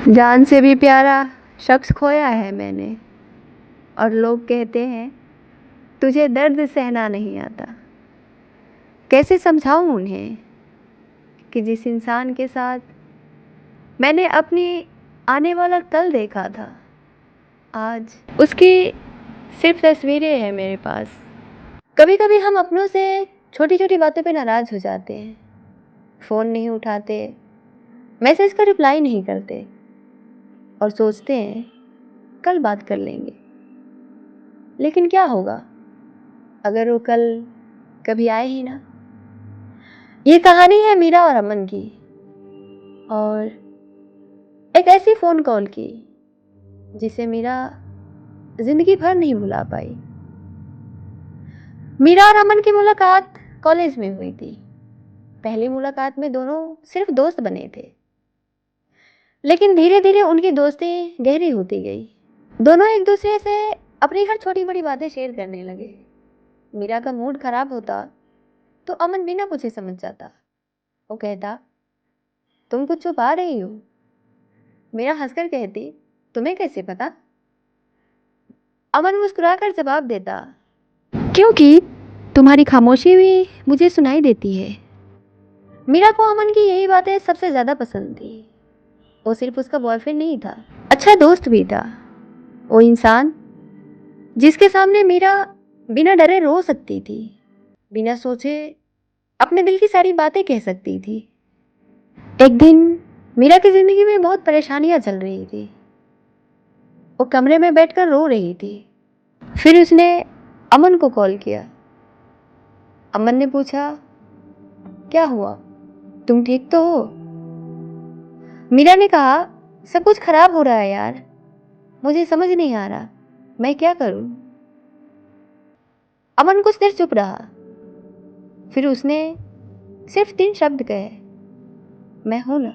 जान से भी प्यारा शख्स खोया है मैंने, और लोग कहते हैं तुझे दर्द सहना नहीं आता। कैसे समझाऊं उन्हें कि जिस इंसान के साथ मैंने अपनी आने वाला कल देखा था, आज उसकी सिर्फ तस्वीरें हैं मेरे पास। कभी कभी हम अपनों से छोटी छोटी बातों पे नाराज़ हो जाते हैं, फ़ोन नहीं उठाते, मैसेज का रिप्लाई नहीं करते और सोचते हैं कल बात कर लेंगे। लेकिन क्या होगा अगर वो कल कभी आए ही ना। ये कहानी है मीरा और अमन की, और एक ऐसी फ़ोन कॉल की जिसे मीरा ज़िंदगी भर नहीं भुला पाई। मीरा और अमन की मुलाकात कॉलेज में हुई थी। पहली मुलाकात में दोनों सिर्फ दोस्त बने थे, लेकिन धीरे धीरे उनकी दोस्ती गहरी होती गई। दोनों एक दूसरे से अपनी हर छोटी बड़ी बातें शेयर करने लगे। मीरा का मूड खराब होता तो अमन बिना पूछे समझ जाता। वो कहता, तुम कुछ छुपा रही हो। मीरा हंसकर कहती, तुम्हें कैसे पता। अमन मुस्कुराकर जवाब देता, क्योंकि तुम्हारी खामोशी भी मुझे सुनाई देती है। मीरा को अमन की यही बातें सबसे ज़्यादा पसंद थी। वो सिर्फ उसका बॉयफ्रेंड नहीं था, अच्छा दोस्त भी था। वो इंसान जिसके सामने मीरा बिना डरे रो सकती थी, बिना सोचे अपने दिल की सारी बातें कह सकती थी। एक दिन मीरा की जिंदगी में बहुत परेशानियां चल रही थी। वो कमरे में बैठकर रो रही थी। फिर उसने अमन को कॉल किया। अमन ने पूछा, क्या हुआ, तुम ठीक तो हो। मीरा ने कहा, सब कुछ खराब हो रहा है यार, मुझे समझ नहीं आ रहा मैं क्या करूं। अमन कुछ देर चुप रहा। फिर उसने सिर्फ 3 शब्द कहे, मैं हूं ना।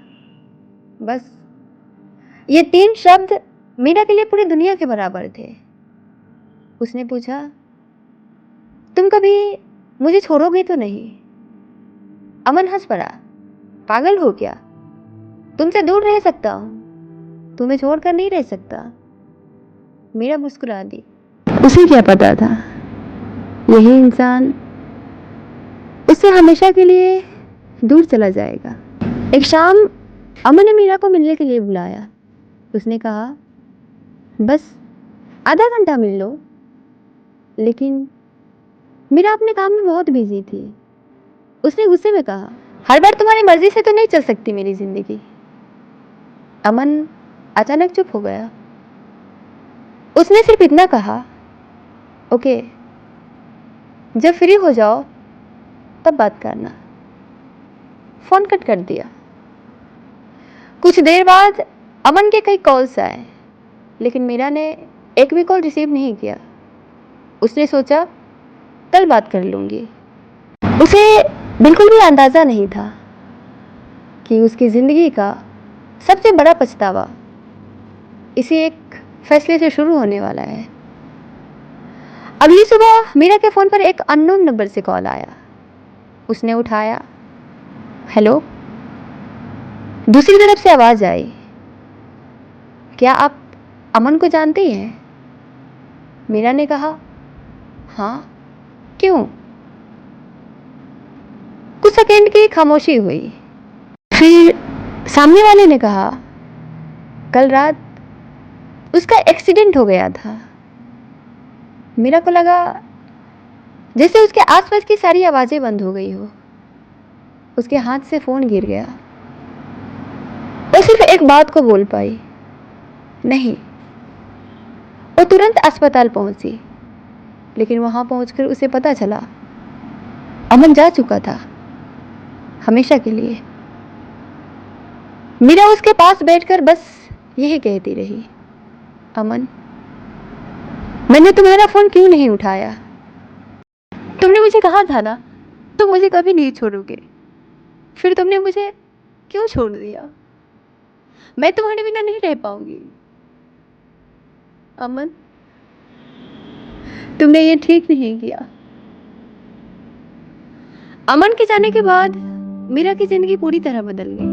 बस ये 3 शब्द मीरा के लिए पूरी दुनिया के बराबर थे। उसने पूछा, तुम कभी मुझे छोड़ोगे तो नहीं। अमन हंस पड़ा, पागल हो क्या, तुमसे दूर रह सकता हूं, तुम्हें छोड़कर नहीं रह सकता। मीरा मुस्कुरा दी। उसे क्या पता था यही इंसान उससे हमेशा के लिए दूर चला जाएगा। एक शाम अमन ने मीरा को मिलने के लिए बुलाया। उसने कहा, बस आधा घंटा मिल लो। लेकिन मीरा अपने काम में बहुत बिजी थी। उसने गुस्से में कहा, हर बार तुम्हारी मर्जी से तो नहीं चल सकती मेरी जिंदगी। अमन अचानक चुप हो गया। उसने सिर्फ इतना कहा, ओके, जब फ्री हो जाओ तब बात करना। फोन कट कर दिया। कुछ देर बाद अमन के कई कॉल्स आए, लेकिन मीरा ने एक भी कॉल रिसीव नहीं किया। उसने सोचा कल बात कर लूंगी। उसे बिल्कुल भी अंदाजा नहीं था कि उसकी जिंदगी का सबसे बड़ा पछतावा इसी एक फैसले से शुरू होने वाला है। अगली सुबह मीरा के फोन पर एक अननोन नंबर से कॉल आया। उसने उठाया। हेलो। दूसरी तरफ से आवाज आई, क्या आप अमन को जानती हैं। मीरा ने कहा, हाँ, क्यों। कुछ सेकंड की खामोशी हुई। फिर सामने वाले ने कहा, कल रात उसका एक्सीडेंट हो गया था। मीरा को लगा जैसे उसके आसपास की सारी आवाजें बंद हो गई हो। उसके हाथ से फोन गिर गया। वो सिर्फ एक बात को बोल पाई, नहीं। वो तुरंत अस्पताल पहुंची, लेकिन वहां पहुंचकर उसे पता चला अमन जा चुका था, हमेशा के लिए। मीरा उसके पास बैठकर बस यही कहती रही, अमन, मैंने तुम्हारा फोन क्यों नहीं उठाया। तुमने मुझे कहा था ना तुम मुझे कभी नहीं छोड़ोगे, फिर तुमने मुझे क्यों छोड़ दिया। मैं तुम्हारे बिना नहीं रह पाऊंगी। अमन, तुमने ये ठीक नहीं किया। अमन के जाने के बाद मीरा की जिंदगी पूरी तरह बदल गई।